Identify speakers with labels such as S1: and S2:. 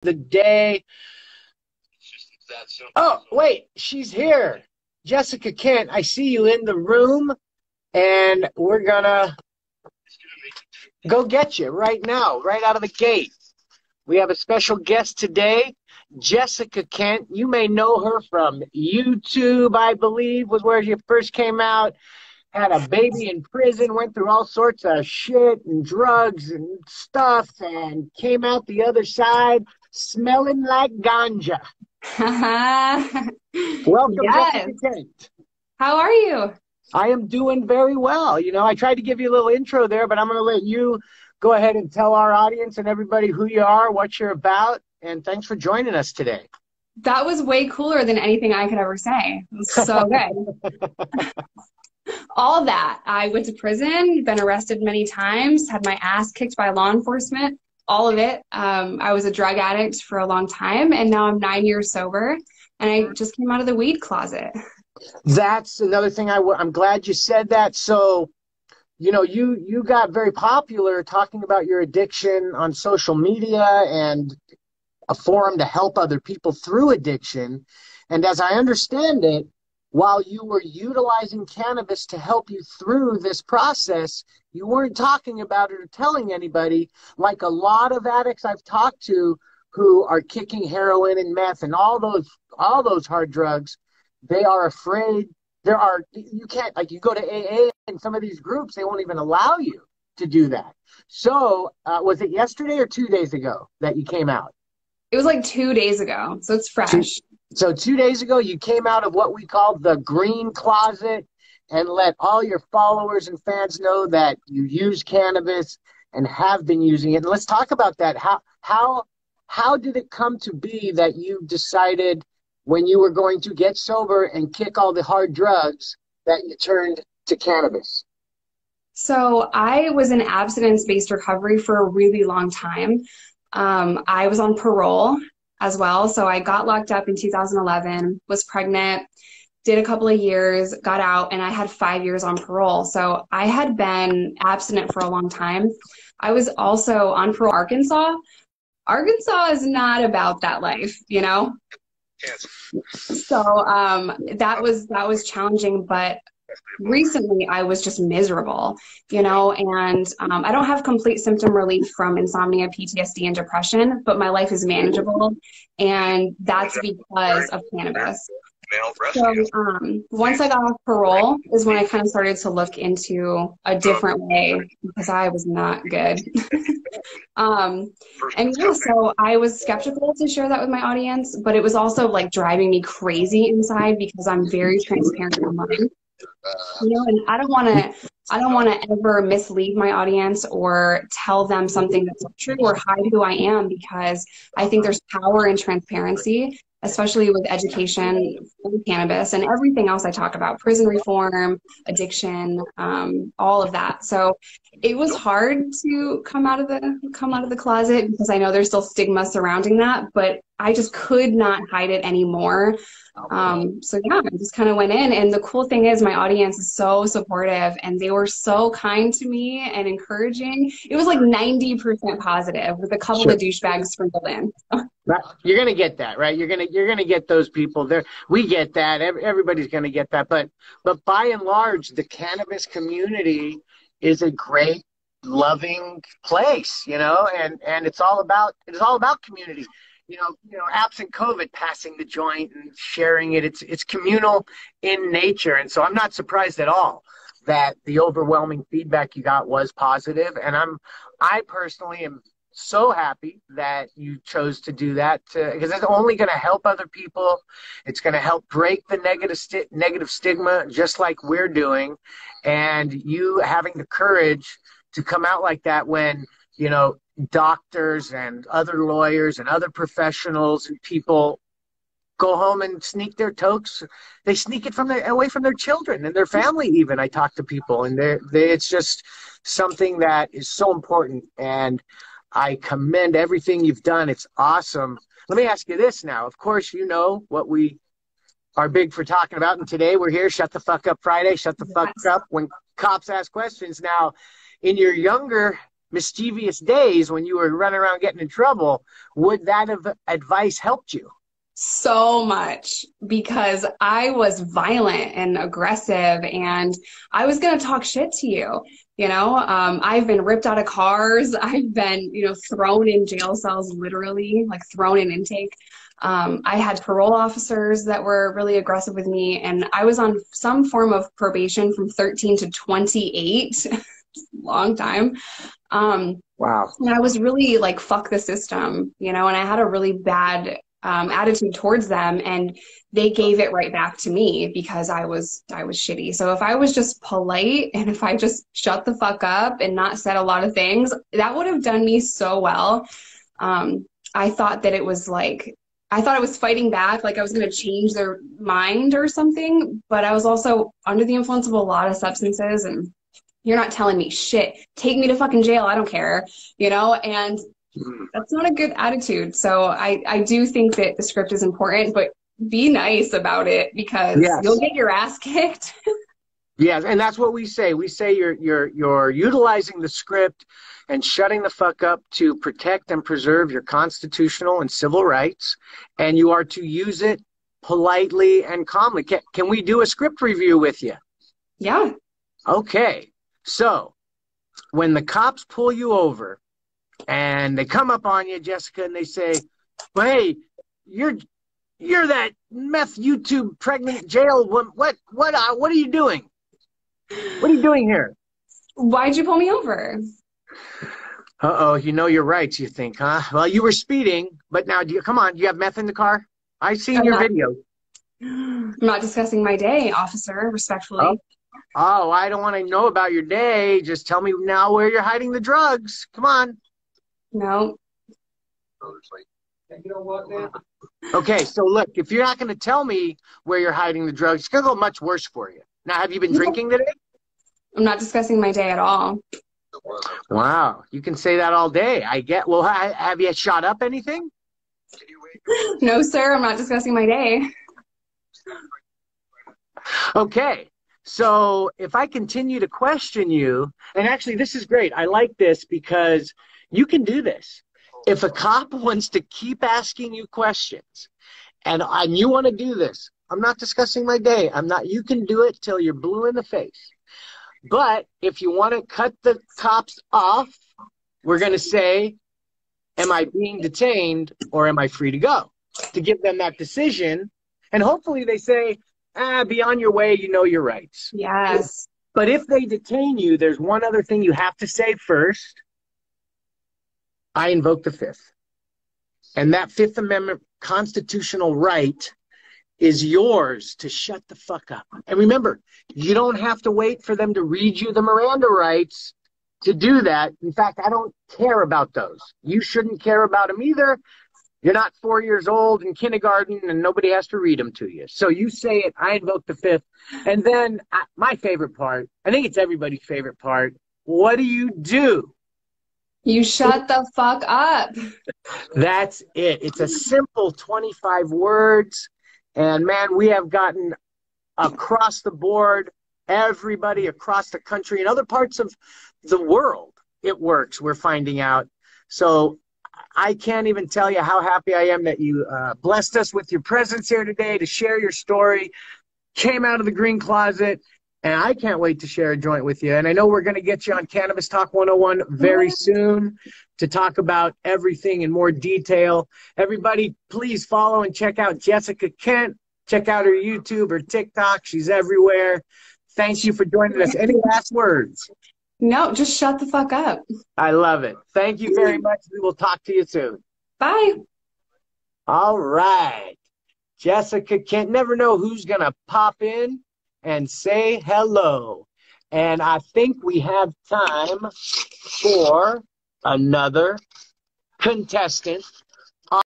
S1: The day. Oh, wait, she's here. Jessica Kent, I see you in the room, and we're gonna go get you right now, right out of the gate. We have a special guest today, Jessica Kent. You may know her from YouTube, I believe, was where you first came out. Had a baby in prison, went through all sorts of shit and drugs and stuff, and came out the other side smelling like ganja. Welcome, Jessica
S2: Yes.
S1: Kent.
S2: How are you?
S1: I am doing very well. I tried to give you a little intro there, but I'm going to let you go ahead and tell our audience and everybody who you are, what you're about, and thanks for joining us today.
S2: That was way cooler than anything I could ever say. It was so good. All that. I went to prison, been arrested many times, had my ass kicked by law enforcement, all of it. I was a drug addict for a long time, and now I'm 9 years sober, and I just came out of the weed closet.
S1: That's another thing I'm glad you said that. So, you got very popular talking about your addiction on social media and a forum to help other people through addiction. And as I understand it, while you were utilizing cannabis to help you through this process, you weren't talking about it or telling anybody, like a lot of addicts I've talked to who are kicking heroin and meth and all those hard drugs. They are afraid. You can't, like, you go to AA and some of these groups, they won't even allow you to do that. So was it yesterday or 2 days ago that you came out?
S2: It was like 2 days ago, so it's fresh.
S1: So 2 days ago, you came out of what we call the green closet and let all your followers and fans know that you use cannabis and have been using it. And let's talk about that. How did it come to be that you decided when you were going to get sober and kick all the hard drugs that you turned to cannabis?
S2: So I was in abstinence-based recovery for a really long time. I was on parole as well. So I got locked up in 2011, was pregnant, did a couple of years, got out, and I had 5 years on parole. So I had been abstinent for a long time. I was also on parole in Arkansas. Arkansas is not about that life, you know?
S1: Yes.
S2: So that was challenging, but recently I was just miserable, and I don't have complete symptom relief from insomnia, PTSD, and depression, but my life is manageable, and that's because of cannabis. So once I got off parole is when I kind of started to look into a different way because I was not good. And yeah, so I was skeptical to share that with my audience, but it was also like driving me crazy inside because I'm very transparent online. And I don't want to ever mislead my audience or tell them something that's not true or hide who I am, because I think there's power in transparency, especially with education and cannabis and everything else I talk about, prison reform, addiction, all of that. So it was hard to come out of the closet because I know there's still stigma surrounding that, but I just could not hide it anymore. So yeah, I just kind of went in, and the cool thing is my audience is so supportive and they were so kind to me and encouraging. It was like 90% positive with a couple
S1: Sure.
S2: of douchebags sprinkled in.
S1: Right. You're gonna get that, right? You're gonna get those people there. We get that. Everybody's gonna get that. But by and large, the cannabis community is a great, loving place, and it's all about community. Absent COVID, passing the joint and sharing it. It's communal in nature, and so I'm not surprised at all that the overwhelming feedback you got was positive. And I personally am so happy that you chose to do that, because it's only going to help other people. It's going to help break the negative stigma, just like we're doing. And you having the courage to come out like that when, doctors and other lawyers and other professionals and people go home and sneak their tokes. They sneak it away from their children and their family even. I talk to people, and it's just something that is so important. And I commend everything you've done. It's awesome. Let me ask you this now. Of course, you know what we are big for talking about, and today we're here, Shut the Fuck Up Friday, shut the fuck up when cops ask questions. Now, in your younger mischievous days when you were running around getting in trouble, would that have advice helped you?
S2: So much, because I was violent and aggressive and I was going to talk shit to you. I've been ripped out of cars. I've been, thrown in jail cells, literally, like thrown in intake. I had parole officers that were really aggressive with me, and I was on some form of probation from 13 to 28. Long time.
S1: Wow.
S2: And I was really like, fuck the system, and I had a really bad attitude towards them, and they gave it right back to me because I was shitty. So if I was just polite and if I just shut the fuck up and not said a lot of things, that would have done me so well. I thought that it was like, I thought I was fighting back, like I was going to change their mind or something, but I was also under the influence of a lot of substances, and you're not telling me shit. Take me to fucking jail. I don't care, and that's not a good attitude. So I do think that the script is important, but be nice about it, because you'll get your ass kicked.
S1: Yes, and that's what we say. We say you're utilizing the script and shutting the fuck up to protect and preserve your constitutional and civil rights, and you are to use it politely and calmly. Can we do a script review with you?
S2: Yeah.
S1: Okay. So when the cops pull you over and they come up on you, Jessica, and they say, well, hey, you're that meth YouTube pregnant jail woman. What are you doing? What are you doing here?
S2: Why'd you pull me over?
S1: Uh-oh, your rights, you think, huh? Well, you were speeding, but now come on, do you have meth in the car? I've seen your video.
S2: I'm not discussing my day, officer, respectfully.
S1: Oh, I don't want to know about your day. Just tell me now where you're hiding the drugs. Come on.
S2: No.
S1: Okay, so look, if you're not going to tell me where you're hiding the drugs, it's going to go much worse for you. Now, have you been drinking today?
S2: I'm not discussing my day at all.
S1: Wow, you can say that all day. Well, have you shot up anything?
S2: No, sir, I'm not discussing my day.
S1: Okay, so if I continue to question you, and actually this is great. I like this because you can do this. If a cop wants to keep asking you questions and you want to do this, I'm not discussing my day. You can do it till you're blue in the face. But if you want to cut the cops off, we're going to say, am I being detained or am I free to go? To give them that decision. And hopefully they say, be on your way, you know your rights.
S2: Yes.
S1: But if they detain you, there's one other thing you have to say first. I invoke the Fifth. And that Fifth Amendment constitutional right is yours to shut the fuck up. And remember, you don't have to wait for them to read you the Miranda rights to do that. In fact, I don't care about those. You shouldn't care about them either. You're not 4 years old in kindergarten and nobody has to read them to you. So you say it, I invoke the Fifth. And then my favorite part, I think it's everybody's favorite part, what do?
S2: You shut the fuck up.
S1: That's it. It's a simple 25 words. And man, we have gotten across the board, everybody across the country and other parts of the world, it works, we're finding out. So I can't even tell you how happy I am that you blessed us with your presence here today to share your story, came out of the green closet, and I can't wait to share a joint with you. And I know we're going to get you on Cannabis Talk 101 very soon to talk about everything in more detail. Everybody, please follow and check out Jessica Kent. Check out her YouTube, her TikTok. She's everywhere. Thank you for joining us. Any last words?
S2: No, just shut the fuck up.
S1: I love it. Thank you very much. We will talk to you soon.
S2: Bye.
S1: All right. Jessica Kent. Never know who's going to pop in and say hello. And I think we have time for another contestant